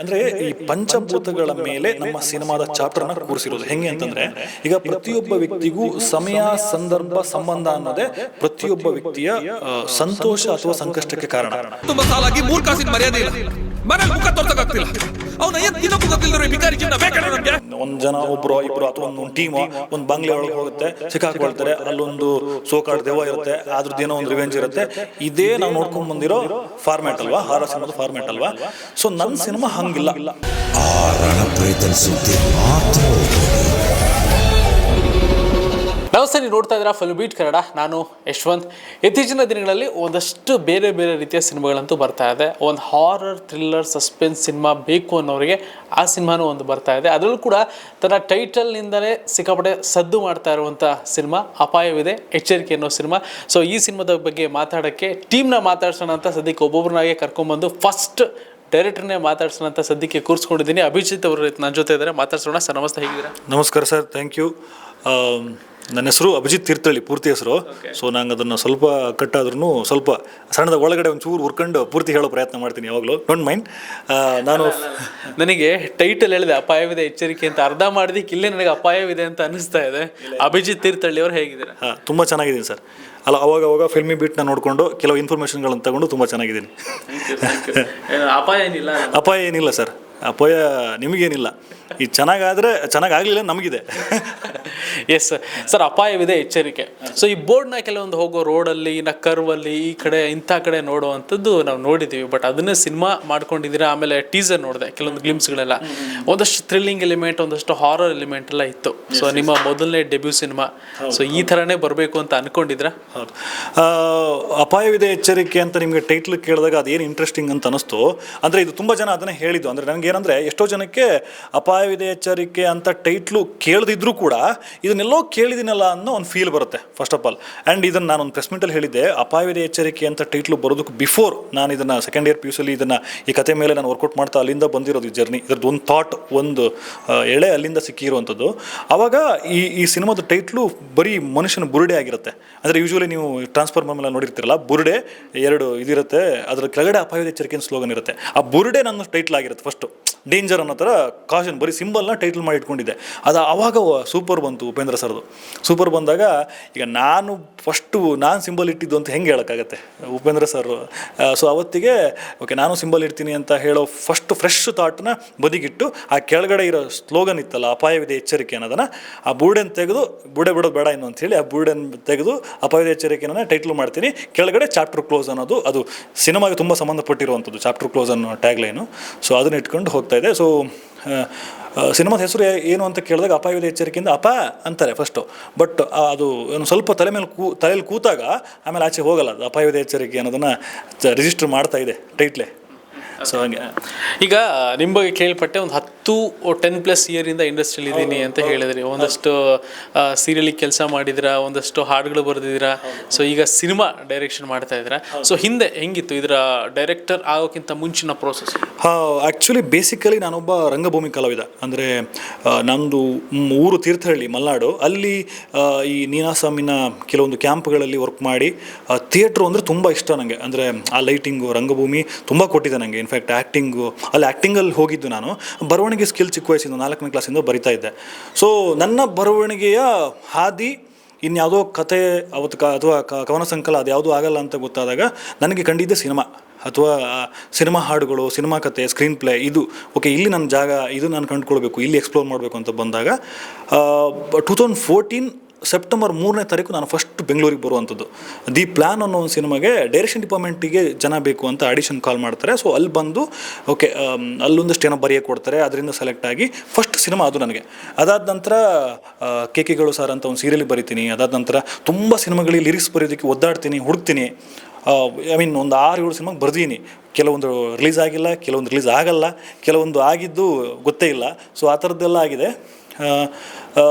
ಅಂದರೆ ಈ ಪಂಚಭೂತಗಳ ಮೇಲೆ ನಮ್ಮ ಸಿನಿಮಾದ ಚಾಪ್ಟರ್ನ ಕೂರಿಸಿರೋದು ಹೆಂಗೆ ಅಂತಂದರೆ, ಈಗ ಪ್ರತಿಯೊಬ್ಬ ವ್ಯಕ್ತಿಗೂ ಸಮಯ, ಸಂದರ್ಭ, ಸಂಬಂಧ ಅನ್ನೋದೇ ಪ್ರತಿಯೊಬ್ಬ ವ್ಯಕ್ತಿಯ ಸಂತೋಷ ಅಥವಾ ಸಂಕಷ್ಟಕ್ಕೆ ಕಾರಣ. ತುಂಬಾ ಸಾಲಾಗಿ 3 ಕಾಸಿನ ಮರ್ಯಾದೆ ಇಲ್ಲ, ಮನೇಲಿ ಮುಖ ತೋರ್ಸಕ್ಕಾಗ್ತಿಲ್ಲ. ಒಂದ್ ಜನ ಒಬ್ರು ಇಬ್ರು ಅಥವಾ ಒಂದು ಟೀಮ್ ಒಂದು ಬಂಗ್ಲೆ ಒಳಗೆ ಹೋಗುತ್ತೆ, ಸಿಕ್ಕಾಕೊಳ್ತಾರೆ, ಅಲ್ಲೊಂದು ಸೋಕಾಡ್ ದೆವ್ವ ಇರುತ್ತೆ, ಅದ್ರದ್ದೇನೋ ಒಂದು ರಿವೆಂಜ್ ಇರುತ್ತೆ. ಇದೇ ನಾವು ನೋಡ್ಕೊಂಡ್ ಬಂದಿರೋ ಫಾರ್ಮ್ಯಾಟ್ ಅಲ್ವಾ, ಹಾರರ್ ಸಿನಿಮಾದ ಫಾರ್ಮ್ಯಾಟ್ ಅಲ್ವಾ. ಸೊ ನನ್ನ ಸಿನಿಮಾ ಹಂಗಿಲ್ಲ. ನಮಸ್ತೆ, ನೀವು ನೋಡ್ತಾ ಇದ್ದೀರಾ ಫಿಲ್ಮ್ ಬೀಟ್ ಕನ್ನಡ. ನಾನು ಯಶವಂತ್. ಇತ್ತೀಚಿನ ದಿನಗಳಲ್ಲಿ ಒಂದಷ್ಟು ಬೇರೆ ಬೇರೆ ರೀತಿಯ ಸಿನಿಮಾಗಳಂತೂ ಬರ್ತಾ ಇದೆ. ಒಂದು ಹಾರರ್, ಥ್ರಿಲ್ಲರ್, ಸಸ್ಪೆನ್ಸ್ ಸಿನಿಮಾ ಬೇಕು ಅನ್ನೋರಿಗೆ ಆ ಸಿನಿಮಾನೂ ಒಂದು ಬರ್ತಾ ಇದೆ. ಅದರಲ್ಲೂ ಕೂಡ ತನ್ನ ಟೈಟಲ್ನಿಂದಲೇ ಸಿಕ್ಕಾಪಟ್ಟೆ ಸದ್ದು ಮಾಡ್ತಾ ಇರುವಂಥ ಸಿನಿಮಾ ಅಪಾಯವಿದೆ ಎಚ್ಚರಿಕೆ ಅನ್ನೋ ಸಿನಿಮಾ. ಸೊ ಈ ಸಿನಿಮಾದ ಬಗ್ಗೆ ಮಾತಾಡೋಕ್ಕೆ ಟೀಮ್ನ ಮಾತಾಡ್ಸೋಣ ಅಂತ ಸದ್ಯಕ್ಕೆ ಒಬ್ಬೊಬ್ಬರನ್ನಾಗೆ ಕರ್ಕೊಂಡ್ಬಂದು ಫಸ್ಟ್ ಡೈರೆಕ್ಟರ್ನೇ ಮಾತಾಡ್ಸೋಣ ಅಂತ ಸದ್ಯಕ್ಕೆ ಕೂರಿಸ್ಕೊಂಡಿದ್ದೀನಿ. ಅಭಿಜಿತ್ ಅವರು ನನ್ನ ಜೊತೆ ಇದ್ದಾರೆ, ಮಾತಾಡ್ಸೋಣ. ಸರ್ ನಮಸ್ತೆ, ಹೇಗಿದ್ದೀರಾ? ನಮಸ್ಕಾರ ಸರ್, ಥ್ಯಾಂಕ್ ಯು. ನನ್ನ ಹೆಸರು ಅಭಿಜಿತ್ ತೀರ್ಥಹಳ್ಳಿ, ಪೂರ್ತಿ ಹೆಸರು. ಸೊ ನಂಗೆ ಅದನ್ನು ಸ್ವಲ್ಪ ಕಟ್ಟಾದ್ರೂ ಸ್ವಲ್ಪ ಸಣ್ಣದ ಒಳಗಡೆ ಒಂಚೂರು ಹುರ್ಕೊಂಡು ಪೂರ್ತಿ ಹೇಳೋ ಪ್ರಯತ್ನ ಮಾಡ್ತೀನಿ ಯಾವಾಗಲೂ, ಡೋಂಟ್ ಮೈಂಡ್. ನಾನು ನನಗೆ ಟೈಟಲ್ ಹೇಳಿದೆ ಅಪಾಯವಿದೆ ಎಚ್ಚರಿಕೆ ಅಂತ, ಅರ್ಧ ಮಾಡಿದಕ್ಕೆ ಇಲ್ಲೇ ನನಗೆ ಅಪಾಯವಿದೆ ಅಂತ ಅನಿಸ್ತಾ ಇದೆ. ಅಭಿಜಿತ್ ತೀರ್ಥಹಳ್ಳಿ ಅವರು ಹೇಗಿದ್ದಾರೆ? ತುಂಬ ಚೆನ್ನಾಗಿದ್ದೀನಿ ಸರ್. ಅಲ್ಲ, ಅವಾಗ ಫಿಲ್ಮಿ ಬೀಟ್ನ ನೋಡಿಕೊಂಡು ಕೆಲವು ಇನ್ಫಾರ್ಮೇಷನ್ಗಳನ್ನು ತಗೊಂಡು ತುಂಬ ಚೆನ್ನಾಗಿದ್ದೀನಿ. ಅಪಾಯ ಏನಿಲ್ಲ? ಅಪಾಯ ಏನಿಲ್ಲ ಸರ್, ಅಪಾಯ ನಿಮಗೇನಿಲ್ಲ. ಈ ಚೆನ್ನಾಗಾಗಲಿಲ್ಲ ನಮಗಿದೆ. ಎಸ್ ಸರ್, ಅಪಾಯವಿದೆ ಎಚ್ಚರಿಕೆ. ಸೊ ಈ ಬೋರ್ಡ್ನ ಕೆಲವೊಂದು ಹೋಗೋ ರೋಡಲ್ಲಿ, ಕರ್ವಲ್ಲಿ, ಈ ಕಡೆ ಇಂಥ ಕಡೆ ನೋಡುವಂಥದ್ದು ನಾವು ನೋಡಿದ್ದೀವಿ. ಬಟ್ ಅದನ್ನೇ ಸಿನಿಮಾ ಮಾಡ್ಕೊಂಡಿದ್ದೀರಾ. ಆಮೇಲೆ ಟೀಸರ್ ನೋಡಿದೆ, ಕೆಲವೊಂದು ಗ್ಲಿಮ್ಸ್ಗಳೆಲ್ಲ ಒಂದಷ್ಟು ಥ್ರಿಲ್ಲಿಂಗ್ ಎಲಿಮೆಂಟ್, ಒಂದಷ್ಟು ಹಾರರ್ ಎಲಿಮೆಂಟ್ ಎಲ್ಲ ಇತ್ತು. ಸೊ ನಿಮ್ಮ ಮೊದಲನೇ ಡೆಬ್ಯೂ ಸಿನಿಮಾ, ಸೊ ಈ ಥರನೇ ಬರಬೇಕು ಅಂತ ಅನ್ಕೊಂಡಿದ್ರಾ? ಹೌದು. ಅಪಾಯವಿದೆ ಎಚ್ಚರಿಕೆ ಅಂತ ನಿಮಗೆ ಟೈಟ್ಲ್ ಕೇಳಿದಾಗ ಅದೇನು ಇಂಟ್ರೆಸ್ಟಿಂಗ್ ಅಂತ ಅನಿಸ್ತು. ಅಂದರೆ ಇದು ತುಂಬ ಜನ ಅದನ್ನೇ ಹೇಳಿದ್ದು. ಅಂದರೆ ನನಗೇನಂದರೆ, ಎಷ್ಟೋ ಜನಕ್ಕೆ ಅಪಾಯವಿದೆ ಎಚ್ಚರಿಕೆ ಅಂತ ಟೈಟ್ಲು ಕೇಳದಿದ್ರೂ ಕೂಡ ಇದನ್ನೆಲ್ಲೋ ಕೇಳಿದ್ದೀನಲ್ಲ ಅನ್ನೋ ಒಂದು ಫೀಲ್ ಬರುತ್ತೆ ಫಸ್ಟ್ ಆಫ್ ಆಲ್. ಆ್ಯಂಡ್ ಇದನ್ನು ನಾನು ಒಂದು ಪ್ರೆಸ್ ಮೀಟಲ್ಲಿ ಹೇಳಿದ್ದೆ, ಅಪಾಯವಿದೆ ಎಚ್ಚರಿಕೆ ಅಂತ ಟೈಟ್ಲು ಬರೋದಕ್ಕೆ ಬಿಫೋರ್ ನಾನು ಇದನ್ನು ಸೆಕೆಂಡ್ ಇಯರ್ PUC ಇದನ್ನು ಈ ಕತೆ ಮೇಲೆ ನಾನು ವರ್ಕೌಟ್ ಮಾಡ್ತಾ ಅಲ್ಲಿಂದ ಬಂದಿರೋದು ಈ ಜರ್ನಿ. ಇದ್ರದ್ದು ಒಂದು ಥಾಟ್, ಒಂದು ಎಳೆ ಅಲ್ಲಿಂದ ಸಿಕ್ಕಿರುವಂಥದ್ದು. ಆವಾಗ ಈ ಸಿನಿಮಾದ ಟೈಟ್ಲು ಬರೀ ಮನುಷ್ಯನ ಬುರುಡೆ ಆಗಿರುತ್ತೆ. ಅಂದರೆ ಯೂಶ್ವಲಿ ನೀವು ಟ್ರಾನ್ಸ್ಫಾರ್ಮರ್ ಮೇಲೆ ನೋಡಿರ್ತೀರಲ್ಲ, ಬುರುಡೆ 2 ಇದಿರುತ್ತೆ, ಅದರ ಕೆಳಗಡೆ ಅಪಾಯವಿದೆ ಎಚ್ಚರಿಕೆ ಸ್ಲೋಗನ್ ಇರುತ್ತೆ. ಆ ಬುರುಡೆ ನನ್ನ ಟೈಟ್ಲ್ ಆಗಿರುತ್ತೆ ಫಸ್ಟು. ಡೇಂಜರ್ ಅನ್ನೋ ಥರ ಕಾಷನ್ ಬರೀ ಸಿಂಬಲ್ನ ಟೈಟ್ಲ್ ಮಾಡಿ ಇಟ್ಕೊಂಡಿದ್ದೆ. ಅದು ಆವಾಗ ಸೂಪರ್ ಬಂತು ಉಪೇಂದ್ರ ಸರ್ದು. ಸೂಪರ್ ಬಂದಾಗ ಈಗ ನಾನು ಸಿಂಬಲ್ ಇಟ್ಟಿದ್ದು ಅಂತ ಹೆಂಗೆ ಹೇಳೋಕ್ಕಾಗತ್ತೆ ಉಪೇಂದ್ರ ಸರ್. ಸೊ ಅವತ್ತಿಗೆ ಓಕೆ, ನಾನು ಸಿಂಬಲ್ ಇಡ್ತೀನಿ ಅಂತ ಹೇಳೋ ಫಸ್ಟ್ ಫ್ರೆಶ್ ಥಾಟ್ನ ಬದಿಗಿಟ್ಟು ಆ ಕೆಳಗಡೆ ಇರೋ ಸ್ಲೋಗನ್ ಇತ್ತಲ್ಲ, ಅಪಾಯವಿದೆ ಎಚ್ಚರಿಕೆ ಅನ್ನೋದನ್ನು, ಆ ಬೂಡೆನ ತೆಗೆದು, ಬೂಡೆ ಬಿಡೋದು ಬೇಡ ಇನ್ನು ಅಂಥೇಳಿ ಆ ಬೂಡೆನ ತೆಗೆದು ಅಪಾಯವಿದೆ ಎಚ್ಚರಿಕೆನ ಟೈಟ್ಲ್ ಮಾಡ್ತೀನಿ. ಕೆಳಗಡೆ ಚಾಪ್ಟರ್ ಕ್ಲೋಸ್ ಅನ್ನೋದು, ಅದು ಸಿನಿಮಾಗೆ ತುಂಬ ಸಂಬಂಧಪಟ್ಟಿರುವಂಥದ್ದು ಚಾಪ್ಟರ್ ಕ್ಲೋಸ್ ಅನ್ನೋ ಟ್ಯಾಗ್ಲೈನು. ಸೊ ಅದನ್ನ ಇಟ್ಕೊಂಡು ಹೋಗ್ತಾ ಇದೆ. ಸೊ ಸಿನಿಮಾದ ಹೆಸರು ಏನು ಅಂತ ಕೇಳಿದಾಗ ಅಪಾಯವಿದೆ ಎಚ್ಚರಿಕೆಯಿಂದ ಅಪ ಅಂತಾರೆ ಫಸ್ಟು. ಬಟ್ ಅದು ಸ್ವಲ್ಪ ತಲೆಯಲ್ಲಿ ಕೂತಾಗ ಆಮೇಲೆ ಆಚೆ ಹೋಗಲ್ಲ. ಅದು ಅಪಾಯವಿದೆ ಎಚ್ಚರಿಕೆ ಅನ್ನೋದನ್ನು ರಿಜಿಸ್ಟರ್ ಮಾಡ್ತಾ ಇದೆ ಟೈಟ್ಲೇ. ಸೊ ಹಂಗೆ ಈಗ ನಿಮ್ಮ ಬಗ್ಗೆ ಕೇಳ್ಪಟ್ಟೆ, ಒಂದು 10+ ಇಯರಿಂದ ಇಂಡಸ್ಟ್ರಿಯಲ್ಲಿ ಇದ್ದೀನಿ ಅಂತ ಹೇಳಿದ್ರಿ. ಒಂದಷ್ಟು ಸೀರಿಯಲಿಗೆ ಕೆಲಸ ಮಾಡಿದಿರಾ, ಒಂದಷ್ಟು ಹಾಡುಗಳು ಬರೆದಿದ್ದೀರಾ. ಸೊ ಈಗ ಸಿನಿಮಾ ಡೈರೆಕ್ಷನ್ ಮಾಡ್ತಾ ಇದ್ದೀರಾ. ಸೊ ಹಿಂದೆ ಹೆಂಗಿತ್ತು ಇದರ ಡೈರೆಕ್ಟರ್ ಆಗೋಕ್ಕಿಂತ ಮುಂಚಿನ ಪ್ರೋಸೆಸ್? ಆ್ಯಕ್ಚುಲಿ ಬೇಸಿಕಲಿ ನಾನೊಬ್ಬ ರಂಗಭೂಮಿ ಕಲಾವಿದ. ಅಂದರೆ ನಮ್ಮದು ಊರು ತೀರ್ಥಹಳ್ಳಿ, ಮಲೆನಾಡು. ಅಲ್ಲಿ ಈ ನೀನಾಸಮಿನ ಕೆಲವೊಂದು ಕ್ಯಾಂಪ್ಗಳಲ್ಲಿ ವರ್ಕ್ ಮಾಡಿ ಥಿಯೇಟ್ರು ಅಂದರೆ ತುಂಬ ಇಷ್ಟ ನನಗೆ. ಅಂದರೆ ಆ ಲೈಟಿಂಗು, ರಂಗಭೂಮಿ ತುಂಬ ಕೊಟ್ಟಿದೆ ನನಗೆ. ಇನ್ಫ್ಯಾಕ್ಟ್ ಆ್ಯಕ್ಟಿಂಗಲ್ಲಿ ಹೋಗಿದ್ದು ನಾನು. ಬರವಣಿಗೆ ಸ್ಕಿಲ್ ಚಿಕ್ಕ ವಯಸ್ಸಿಂದ 4ನೇ ಕ್ಲಾಸಿಂದ ಬರಿತಾ ಇದ್ದೆ. ಸೊ ನನ್ನ ಬರವಣಿಗೆಯ ಹಾದಿ ಇನ್ಯಾವುದೋ ಕತೆ ಅಥವಾ ಕವನ ಸಂಕಲ ಅದು ಯಾವುದೂ ಆಗಲ್ಲ ಅಂತ ಗೊತ್ತಾದಾಗ ನನಗೆ ಕಂಡಿದ್ದೆ ಸಿನಿಮಾ, ಅಥವಾ ಸಿನಿಮಾ ಹಾಡುಗಳು, ಸಿನಿಮಾ ಕತೆ, ಸ್ಕ್ರೀನ್ ಪ್ಲೇ. ಇದು ಓಕೆ, ಇಲ್ಲಿ ನನ್ನ ಜಾಗ, ಇದು ನಾನು ಕಂಡುಕೊಳ್ಬೇಕು, ಇಲ್ಲಿ ಎಕ್ಸ್ಪ್ಲೋರ್ ಮಾಡಬೇಕು ಅಂತ ಬಂದಾಗ 2014 ಸೆಪ್ಟೆಂಬರ್ 3ನೇ ತಾರೀಕು ನಾನು ಫಸ್ಟ್ ಬೆಂಗಳೂರಿಗೆ ಬರುವಂಥದ್ದು. ದಿ ಪ್ಲ್ಯಾನ್ ಅನ್ನೋ ಒಂದು ಸಿನಿಮಾಗೆ ಡೈರೆಕ್ಷನ್ ಡಿಪಾರ್ಟ್ಮೆಂಟಿಗೆ ಜನ ಬೇಕು ಅಂತ ಆಡಿಷನ್ ಕಾಲ್ ಮಾಡ್ತಾರೆ. ಸೊ ಅಲ್ಲಿ ಬಂದು ಓಕೆ, ಅಲ್ಲೊಂದಷ್ಟು ಏನೋ ಬರೆಯೋಕ್ಕೆ ಕೊಡ್ತಾರೆ, ಅದರಿಂದ ಸೆಲೆಕ್ಟ್ ಆಗಿ ಫಸ್ಟ್ ಸಿನಿಮಾ ಅದು ನನಗೆ. ಅದಾದ ನಂತರ ಕೇಕೆಗಳು ಸಾರ್ ಅಂತ ಒಂದು ಸೀರಿಯಲ್ ಬರಿತೀನಿ. ಅದಾದ ನಂತರ ತುಂಬ ಸಿನಿಮಾಗಳಿಗೆ ಲಿರಿಕ್ಸ್ ಬರೆಯೋದಕ್ಕೆ ಒದ್ದಾಡ್ತೀನಿ, ಹುಡುಕ್ತೀನಿ. ಒಂದು 6-7 ಸಿನಿಮಾಗೆ ಬರ್ದೀನಿ. ಕೆಲವೊಂದು ರಿಲೀಸ್ ಆಗಿಲ್ಲ, ಕೆಲವೊಂದು ರಿಲೀಸ್ ಆಗಲ್ಲ, ಕೆಲವೊಂದು ಆಗಿದ್ದು ಗೊತ್ತೇ ಇಲ್ಲ. ಸೊ ಆ ಥರದ್ದೆಲ್ಲ ಆಗಿದೆ.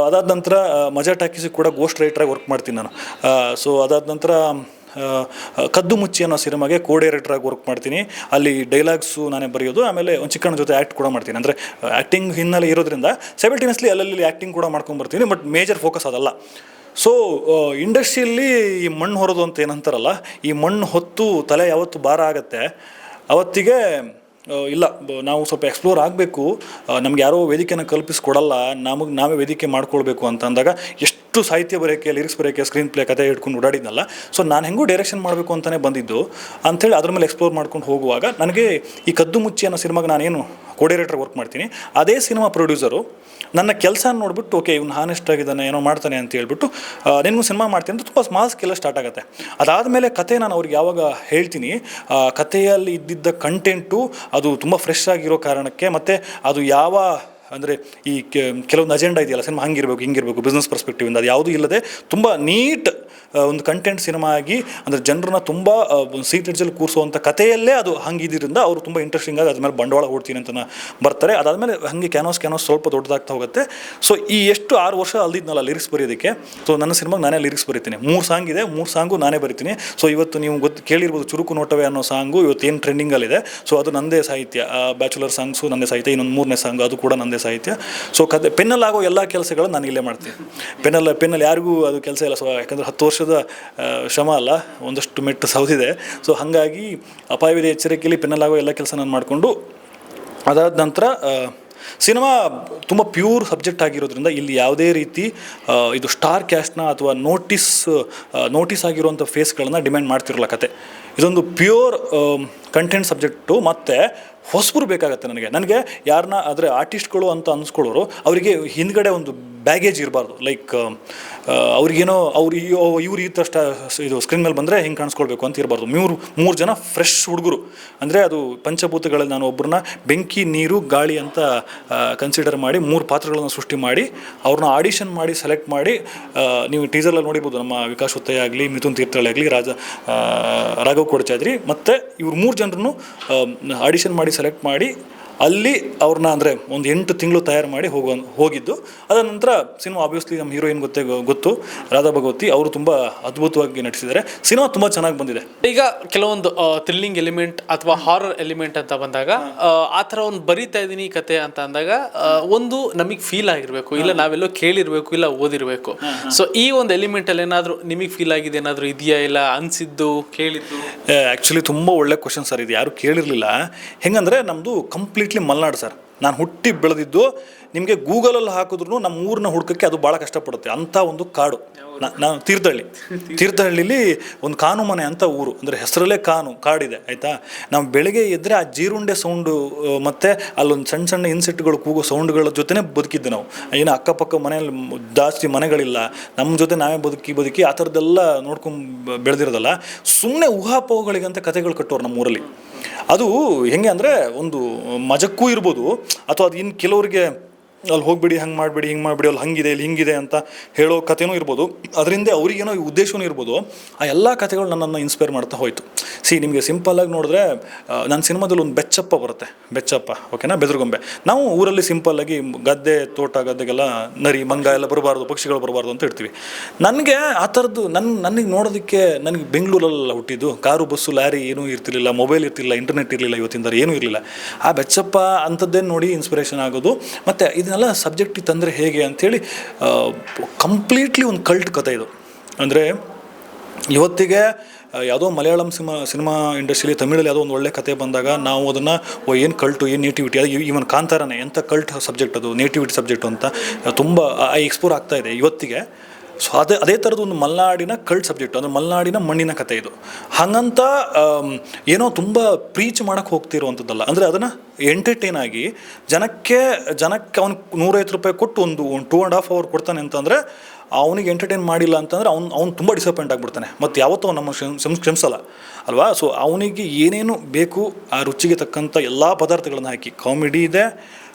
ಅದಾದ ನಂತರ ಮಜಾ ಟಾಕೀಸಿಗೆ ಕೂಡ ಗೋಸ್ಟ್ ರೈಟ್ರಾಗಿ ವರ್ಕ್ ಮಾಡ್ತೀನಿ ನಾನು. ಸೊ ಅದಾದ ನಂತರ ಕದ್ದು ಮುಚ್ಚಿ ಅನ್ನೋ ಸಿನಿಮಾಗೆ ಡೈರೆಕ್ಟ್ರಾಗಿ ವರ್ಕ್ ಮಾಡ್ತೀನಿ. ಅಲ್ಲಿ ಡೈಲಾಗ್ಸು ನಾನೇ ಬರೆಯೋದು, ಆಮೇಲೆ ಒಂದು ಚಿಕ್ಕಣ್ಣ ಜೊತೆ ಆ್ಯಕ್ಟ್ ಕೂಡ ಮಾಡ್ತೀನಿ. ಅಂದರೆ ಆ್ಯಕ್ಟಿಂಗ್ ಹಿನ್ನೆಲೆ ಇರೋದ್ರಿಂದ ಸೈಮಲ್ಟೇನಿಯಸ್ಲಿ ಅಲ್ಲಲ್ಲಿ ಆ್ಯಕ್ಟಿಂಗ್ ಕೂಡ ಮಾಡ್ಕೊಂಡ್ಬರ್ತೀನಿ. ಬಟ್ ಮೇಜರ್ ಫೋಕಸ್ ಅದಲ್ಲ. ಸೊ ಇಂಡಸ್ಟ್ರಿಯಲ್ಲಿ ಈ ಮಣ್ಣು ಹೊರೋದು ಅಂತ ಏನಂತಾರಲ್ಲ, ಈ ಮಣ್ಣು ಹೊತ್ತು ತಲೆ ಯಾವತ್ತು ಭಾರ ಆಗುತ್ತೆ ಅವತ್ತಿಗೆ ಇಲ್ಲ ನಾವು ಸ್ವಲ್ಪ ಎಕ್ಸ್ಪ್ಲೋರ್ ಆಗಬೇಕು, ನಮ್ಗೆ ಯಾರೋ ವೇದಿಕೆನ ಕಲ್ಪಿಸ್ಕೊಡಲ್ಲ, ನಮಗೆ ನಾವೇ ವೇದಿಕೆ ಮಾಡ್ಕೊಳ್ಬೇಕು ಅಂತ ಅಂದಾಗ ಎಷ್ಟು ಸಾಹಿತ್ಯ ಬರೆಯೋಕ್ಕೆ, ಲಿರಿಕ್ಸ್ ಬರೆಯೋಕ್ಕೆ, ಸ್ಕ್ರೀನ್ ಪ್ಲೇ ಕತೆ ಹಿಡ್ಕೊಂಡು ಓಡಾಡಿದ್ನಲ್ಲ. ಸೊ ನಾನು ಹೆಂಗೂ ಡೈರೆಕ್ಷನ್ ಮಾಡಬೇಕು ಅಂತಲೇ ಬಂದಿದ್ದು ಅಂಥೇಳಿ ಅದ್ರ ಮೇಲೆ ಎಕ್ಸ್ಪ್ಲೋರ್ ಮಾಡ್ಕೊಂಡು ಹೋಗುವಾಗ ನನಗೆ ಈ ಕದ್ದು ಮುಚ್ಚಿ ಅನ್ನೋ ಸಿನಿಮಾಗೆ ನಾನೇನು ಕೋಡೈರೆಕ್ಟರ್ ವರ್ಕ್ ಮಾಡ್ತೀನಿ, ಅದೇ ಸಿನಿಮಾ ಪ್ರೊಡ್ಯೂಸರು ನನ್ನ ಕೆಲಸ ನೋಡಿಬಿಟ್ಟು ಓಕೆ ಇವ್ನು ಹಾನೆಸ್ಟ್ ಆಗಿದ್ದಾನೆ, ಏನೋ ಮಾಡ್ತಾನೆ ಅಂತ ಹೇಳ್ಬಿಟ್ಟು ನಿನಗೂ ಸಿನಿಮಾ ಮಾಡ್ತೀನಿ ಅಂತ ತುಂಬ ಸ್ಮಾಲ್ ಸ್ಕೇಲ ಸ್ಟಾರ್ಟ್ ಆಗುತ್ತೆ. ಅದಾದಮೇಲೆ ಕತೆ ನಾನು ಅವ್ರಿಗೆ ಯಾವಾಗ ಹೇಳ್ತೀನಿ, ಕಥೆಯಲ್ಲಿ ಇದ್ದಿದ್ದ ಕಂಟೆಂಟು ಅದು ತುಂಬ ಫ್ರೆಶ್ ಆಗಿರೋ ಕಾರಣಕ್ಕೆ, ಮತ್ತು ಅದು ಯಾವ ಅಂದರೆ ಈ ಕೆಲವೊಂದು ಅಜೆಂಡಾ ಇದೆಯಲ್ಲ, ಸಿನಿಮಾ ಹಂಗಿರಬೇಕು ಹಿಂಗಿರಬೇಕು ಬಿಸ್ನೆಸ್ ಪರ್ಸ್ಪೆಕ್ಟಿವಿಂದ, ಅದು ಯಾವುದೂ ಇಲ್ಲದೆ ತುಂಬ ನೀಟ್ ಒಂದು ಕಂಟೆಂಟ್ ಸಿನಿಮಾ ಆಗಿ, ಅಂದರೆ ಜನರನ್ನ ತುಂಬ ಸೀಟ್ ಎಡ್ಜಲ್ಲಿ ಕೂರಿಸುವಂಥ ಕಥೆಯಲ್ಲೇ ಅದು ಹಂಗಿದ್ದರಿಂದ ಅವರು ತುಂಬ ಇಂಟ್ರೆಸ್ಟಿಂಗಾಗಿ ಅದ್ರ ಮೇಲೆ ಬಂಡವಾಳ ಹೂಡ್ತೀನಿ ಅಂತ ಬರ್ತಾರೆ. ಅದಾದಮೇಲೆ ಹಾಗೆ ಕ್ಯಾನ್ವಾಸ್ ಸ್ವಲ್ಪ ದೊಡ್ಡದಾಗ್ತಾ ಹೋಗುತ್ತೆ. ಸೊ ಈ ಎಷ್ಟು 6 ವರ್ಷ ಅಲ್ದಿದ್ನಲ್ಲ ಲಿರಿಕ್ಸ್ ಬರೆಯೋದಕ್ಕೆ, ಸೊ ನನ್ನ ಸಿನಿಮಾಗೆ ನಾನೇ ಲಿರಿಕ್ಸ್ ಬರೀತೀನಿ. 3 ಸಾಂಗ್ ಇದೆ, 3 ಸಾಂಗು ನಾನೇ ಬರಿತೀನಿ. ಸೊ ಇವತ್ತು ನೀವು ಕೇಳಿರ್ಬೋದು ಚುರುಕು ನೋಟವೇ ಅನ್ನೋ ಸಾಂಗು ಇವತ್ತು ಏನು ಟ್ರೆಂಡಿಂಗಲ್ಲಿದೆ. ಸೊ ಅದು ನಂದೇ ಸಾಹಿತ್ಯ, ಬ್ಯಾಚುಲರ್ ಸಾಂಗ್ಸು ನಂದೇ ಸಾಹಿತ್ಯ, ಇನ್ನೊಂದು 3ನೇ ಸಾಂಗ್ ಅದು ಕೂಡ ನಂದೇ ಸಾಹಿತ್ಯ. ಸೊ ಪೆನ್ನಲ್ಲಿ ಆಗೋ ಎಲ್ಲ ಕೆಲಸಗಳನ್ನು ನಾನು ಇಲ್ಲೇ ಮಾಡ್ತೀನಿ. ಪೆನ್ನಲ್ಲಿ ಯಾರಿಗೂ ಅದು ಕೆಲಸ ಇಲ್ಲ. ಸೊ ಯಾಕಂದರೆ 10 ವರ್ಷದ ಶ್ರಮ ಅಲ್ಲ, ಒಂದಷ್ಟು ಮೆಟ್ಟು ಸೌದಿದೆ. ಸೊ ಹಾಗಾಗಿ ಅಪಾಯವಿದೆ ಎಚ್ಚರಿಕೆಯಲ್ಲಿ ಪೆನ್ನಲ್ಲಾಗೋ ಎಲ್ಲ ಕೆಲಸ ನಾನು ಮಾಡಿಕೊಂಡು, ಅದಾದ ನಂತರ ಸಿನಿಮಾ ತುಂಬ ಪ್ಯೂರ್ ಸಬ್ಜೆಕ್ಟ್ ಆಗಿರೋದ್ರಿಂದ ಇಲ್ಲಿ ಯಾವುದೇ ರೀತಿ ಇದು ಸ್ಟಾರ್ ಕ್ಯಾಸ್ಟ್ನ ಅಥವಾ ನೋಟಿಸ್ ಆಗಿರುವಂಥ ಫೇಸ್ಗಳನ್ನು ಡಿಮ್ಯಾಂಡ್ ಮಾಡ್ತಿರಲ್ಲ ಕತೆ. ಇದೊಂದು ಪ್ಯೂರ್ ಕಂಟೆಂಟ್ ಸಬ್ಜೆಕ್ಟು. ಮತ್ತು ಹೊಸಬರು ಬೇಕಾಗತ್ತೆ ನನಗೆ ಯಾರನ್ನ ಆದರೆ ಆರ್ಟಿಸ್ಟ್ಗಳು ಅಂತ ಅನ್ಸ್ಕೊಳ್ಳೋರು, ಅವರಿಗೆ ಹಿಂದ್ಗಡೆ ಒಂದು ಬ್ಯಾಗೇಜ್ ಇರಬಾರ್ದು. ಲೈಕ್ ಅವ್ರಿಗೇನೋ ಇವ್ರು ಈ ಥರ ಇದು ಸ್ಕ್ರೀನ್ ಮೇಲೆ ಬಂದರೆ ಹಿಂಗೆ ಕಾಣಿಸ್ಕೊಳ್ಬೇಕು ಅಂತ ಇರಬಾರ್ದು. 3 ಜನ ಫ್ರೆಶ್ ಹುಡುಗರು, ಅಂದರೆ ಅದು ಪಂಚಭೂತಗಳಲ್ಲಿ ನಾನು ಒಬ್ಬರನ್ನ ಬೆಂಕಿ ನೀರು ಗಾಳಿ ಅಂತ ಕನ್ಸಿಡರ್ ಮಾಡಿ 3 ಪಾತ್ರಗಳನ್ನು ಸೃಷ್ಟಿ ಮಾಡಿ ಅವ್ರನ್ನ ಆಡಿಷನ್ ಮಾಡಿ ಸೆಲೆಕ್ಟ್ ಮಾಡಿ, ನೀವು ಟೀಸರಲ್ಲಿ ನೋಡಿರ್ಬೋದು, ನಮ್ಮ ವಿಕಾಸ್ ಉತ್ತಯ್ಯ ಆಗಲಿ, ಮಿಥುನ್ ತೀರ್ಥಳ್ಳಿ ಆಗಲಿ, ರಾಘವ್ ಕೊಡಚಾದ್ರಿ, ಮತ್ತು ಇವ್ರು 3 ಜನರನ್ನು ಆಡಿಷನ್ ಮಾಡಿ ಸೆಲೆಕ್ಟ್ ಮಾಡಿ ಅಲ್ಲಿ ಅವ್ರನ್ನ ಅಂದರೆ ಒಂದು 8 ತಿಂಗಳು ತಯಾರು ಮಾಡಿ ಹೋಗಿದ್ದು. ಅದಾದ ನಂತರ ಸಿನಿಮಾ ಆಬ್ವಿಯಸ್ಲಿ ನಮ್ಮ ಹೀರೋಯಿನ್ ಗೊತ್ತು ರಾಧಾ ಭಗವತಿ, ಅವರು ತುಂಬ ಅದ್ಭುತವಾಗಿ ನಟಿಸಿದ್ದಾರೆ. ಸಿನಿಮಾ ತುಂಬ ಚೆನ್ನಾಗಿ ಬಂದಿದೆ. ಈಗ ಕೆಲವೊಂದು ಥ್ರಿಲ್ಲಿಂಗ್ ಎಲಿಮೆಂಟ್ ಅಥವಾ ಹಾರರ್ ಎಲಿಮೆಂಟ್ ಅಂತ ಬಂದಾಗ ಆ ಥರ ಒಂದು ಬರಿತಾ ಇದ್ದೀನಿ ಕತೆ ಅಂತ ಅಂದಾಗ ಒಂದು ನಮಗೆ ಫೀಲ್ ಆಗಿರಬೇಕು, ಇಲ್ಲ ನಾವೆಲ್ಲೋ ಕೇಳಿರಬೇಕು, ಇಲ್ಲ ಓದಿರಬೇಕು. ಸೊ ಈ ಒಂದು ಎಲಿಮೆಂಟಲ್ಲಿ ಏನಾದರೂ ನಿಮಗೆ ಫೀಲ್ ಆಗಿದೆ, ಏನಾದರೂ ಇದೆಯಾ, ಇಲ್ಲ ಅನಿಸಿದ್ದು ಕೇಳಿದ್ದು? ಆ್ಯಕ್ಚುಲಿ ತುಂಬ ಒಳ್ಳೆ ಕ್ವಶನ್ ಸರ್ ಇದು, ಯಾರು ಕೇಳಿರಲಿಲ್ಲ. ಹೆಂಗಂದರೆ ನಮ್ಮದು ಕಂಪ್ಲೀಟ್ಲಿ ಮಲೆನಾಡು ಸರ್. ನಾನು ಹುಟ್ಟಿ ಬೆಳೆದಿದ್ದು, ನಿಮಗೆ ಗೂಗಲಲ್ಲಿ ಹಾಕಿದ್ರು ನಮ್ಮ ಊರನ್ನ ಹುಡ್ಕೋಕ್ಕೆ ಅದು ಭಾಳ ಕಷ್ಟಪಡುತ್ತೆ ಅಂಥ ಒಂದು ಕಾಡು. ನಾನು ತೀರ್ಥಹಳ್ಳಿಲಿ ಒಂದು ಕಾನು ಮನೆ ಅಂತ ಊರು, ಅಂದರೆ ಹೆಸರಲ್ಲೇ ಕಾಡಿದೆ ಆಯಿತಾ. ನಾವು ಬೆಳಗ್ಗೆ ಎದ್ದರೆ ಆ ಜೀರುಂಡೆ ಸೌಂಡು ಮತ್ತು ಅಲ್ಲೊಂದು ಸಣ್ಣ ಇನ್ಸೆಕ್ಟ್ಗಳು ಕೂಗೋ ಸೌಂಡ್ಗಳ ಜೊತೆನೇ ಬದುಕಿದ್ದು ನಾವು. ಏನು ಅಕ್ಕಪಕ್ಕ ಮನೆಯಲ್ಲಿ ಜಾಸ್ತಿ ಮನೆಗಳಿಲ್ಲ, ನಮ್ಮ ಜೊತೆ ನಾವೇ ಬದುಕಿ ಆ ಥರದ್ದೆಲ್ಲ ನೋಡ್ಕೊಂಡು ಬೆಳೆದಿರೋದಲ್ಲ. ಸುಮ್ಮನೆ ಊಹಾಪೋಹಗಳಿಗಂತ ಕಥೆಗಳು ಕಟ್ಟೋರು ನಮ್ಮ ಊರಲ್ಲಿ. ಅದು ಹೆಂಗೆ ಅಂದರೆ ಒಂದು ಮಜಕ್ಕೂ ಇರ್ಬೋದು, ಅಥವಾ ಅದು ಇನ್ನು ಕೆಲವರಿಗೆ ಅಲ್ಲಿ ಹೋಗ್ಬಿಡಿ, ಹಂಗೆ ಮಾಡಿಬಿಡಿ, ಹಿಂಗೆ ಮಾಡಿಬಿಡಿ, ಅಲ್ಲಿ ಹಂಗಿದೆ ಇಲ್ಲಿ ಹಿಂಗಿದೆ ಅಂತ ಹೇಳೋ ಕಥೆನೂ ಇರ್ಬೋದು. ಅದರಿಂದ ಅವ್ರಿಗೇನೋ ಈ ಉದ್ದೇಶವೂ ಇರ್ಬೋದು. ಆ ಎಲ್ಲ ಕಥೆಗಳು ನನ್ನನ್ನು ಇನ್ಸ್ಪೈರ್ ಮಾಡ್ತಾ ಹೋಯಿತು. ನಿಮಗೆ ಸಿಂಪಲ್ಲಾಗಿ ನೋಡಿದ್ರೆ ನನ್ನ ಸಿನಿಮಾದಲ್ಲಿ ಒಂದು ಬೆಚ್ಚಪ್ಪ ಬರುತ್ತೆ, ಬೆಚ್ಚಪ್ಪ ಓಕೆನಾ, ಬೆದರುಗೊಂಬೆ. ನಾವು ಊರಲ್ಲಿ ಸಿಂಪಲ್ಲಾಗಿ ಗದ್ದೆ ತೋಟ ಗದ್ದೆಗೆಲ್ಲ ನರಿ ಮಂಗ ಎಲ್ಲ ಬರಬಾರ್ದು, ಪಕ್ಷಿಗಳು ಬರಬಾರ್ದು ಅಂತ ಇಡ್ತೀವಿ. ನನಗೆ ಆ ಥರದ್ದು ನನಗೆ ನೋಡೋದಕ್ಕೆ, ನನಗೆ ಬೆಂಗಳೂರಲ್ಲ ಹುಟ್ಟಿದ್ದು, ಕಾರು ಬಸ್ಸು ಲಾರಿ ಏನೂ ಇರ್ತಿರ್ಲಿಲ್ಲ, ಮೊಬೈಲ್ ಇರ್ತಿಲ್ಲ, ಇಂಟರ್ನೆಟ್ ಇರಲಿಲ್ಲ, ಇವತ್ತಿಂದ ಏನೂ ಇರಲಿಲ್ಲ. ಆ ಬೆಚ್ಚಪ್ಪ ಅಂಥದ್ದೇನು ನೋಡಿ ಇನ್ಸ್ಪಿರೇಷನ್ ಆಗೋದು. ಮತ್ತು ಇದನ್ನೆಲ್ಲ ಸಬ್ಜೆಕ್ಟಿಗೆ ತಂದರೆ ಹೇಗೆ ಅಂಥೇಳಿ ಕಂಪ್ಲೀಟ್ಲಿ ಒಂದು ಕಲ್ಟ್ ಕಥೆ ಇದು. ಅಂದರೆ ಇವತ್ತಿಗೆ ಯಾವುದೋ ಮಲಯಾಳಂ ಸಿನಿಮಾ ಇಂಡಸ್ಟ್ರಿಯಲ್ಲಿ, ತಮಿಳಲ್ಲಿ ಯಾವುದೋ ಒಂದು ಒಳ್ಳೆ ಕತೆ ಬಂದಾಗ ನಾವು ಅದನ್ನು ಏನು ಕಲ್ಟು, ಏನು ನೇಟಿವಿಟಿ, ಅದು ಈವನ್ ಕಾಂತಾರನೇ ಎಂಥ ಕಲ್ಟ್ ಸಬ್ಜೆಕ್ಟ್, ಅದು ನೇಟಿವಿಟಿ ಸಬ್ಜೆಕ್ಟು ಅಂತ ತುಂಬ ಎಕ್ಸ್ಪ್ಲೋರ್ ಆಗ್ತಾಯಿದೆ ಇವತ್ತಿಗೆ. ಸೊ ಅದೇ ಥರದ್ದು ಒಂದು ಮಲೆನಾಡಿನ ಕಲ್ಟ್ ಸಬ್ಜೆಕ್ಟು, ಅಂದರೆ ಮಲೆನಾಡಿನ ಮಣ್ಣಿನ ಕತೆ ಇದು. ಹಾಗಂತ ಏನೋ ತುಂಬ ಪ್ರೀಚ್ ಮಾಡೋಕ್ಕೆ ಹೋಗ್ತಿರುವಂಥದ್ದಲ್ಲ. ಅಂದರೆ ಅದನ್ನು ಎಂಟರ್ಟೈನ್ ಆಗಿ ಜನಕ್ಕೆ ಅವ್ನು 150 ರೂಪಾಯಿ ಕೊಟ್ಟು ಒಂದು 2.5 hour ಕೊಡ್ತಾನೆ ಅಂತಂದರೆ, ಅವನಿಗೆ ಎಂಟರ್ಟೈನ್ ಮಾಡಿಲ್ಲ ಅಂತಂದರೆ ಅವ್ನು ತುಂಬ ಡಿಸಪಾಯಿಂಟ್ ಆಗಿಬಿಡ್ತಾನೆ, ಮತ್ತು ಯಾವತ್ತೂ ನಮ್ಮ ಕ್ಷಮಿಸಲ್ಲ ಅಲ್ವಾ. ಸೊ ಅವನಿಗೆ ಏನೇನು ಬೇಕು ಆ ರುಚಿಗೆ ತಕ್ಕಂಥ ಎಲ್ಲ ಪದಾರ್ಥಗಳನ್ನು ಹಾಕಿ, ಕಾಮಿಡಿ ಇದೆ,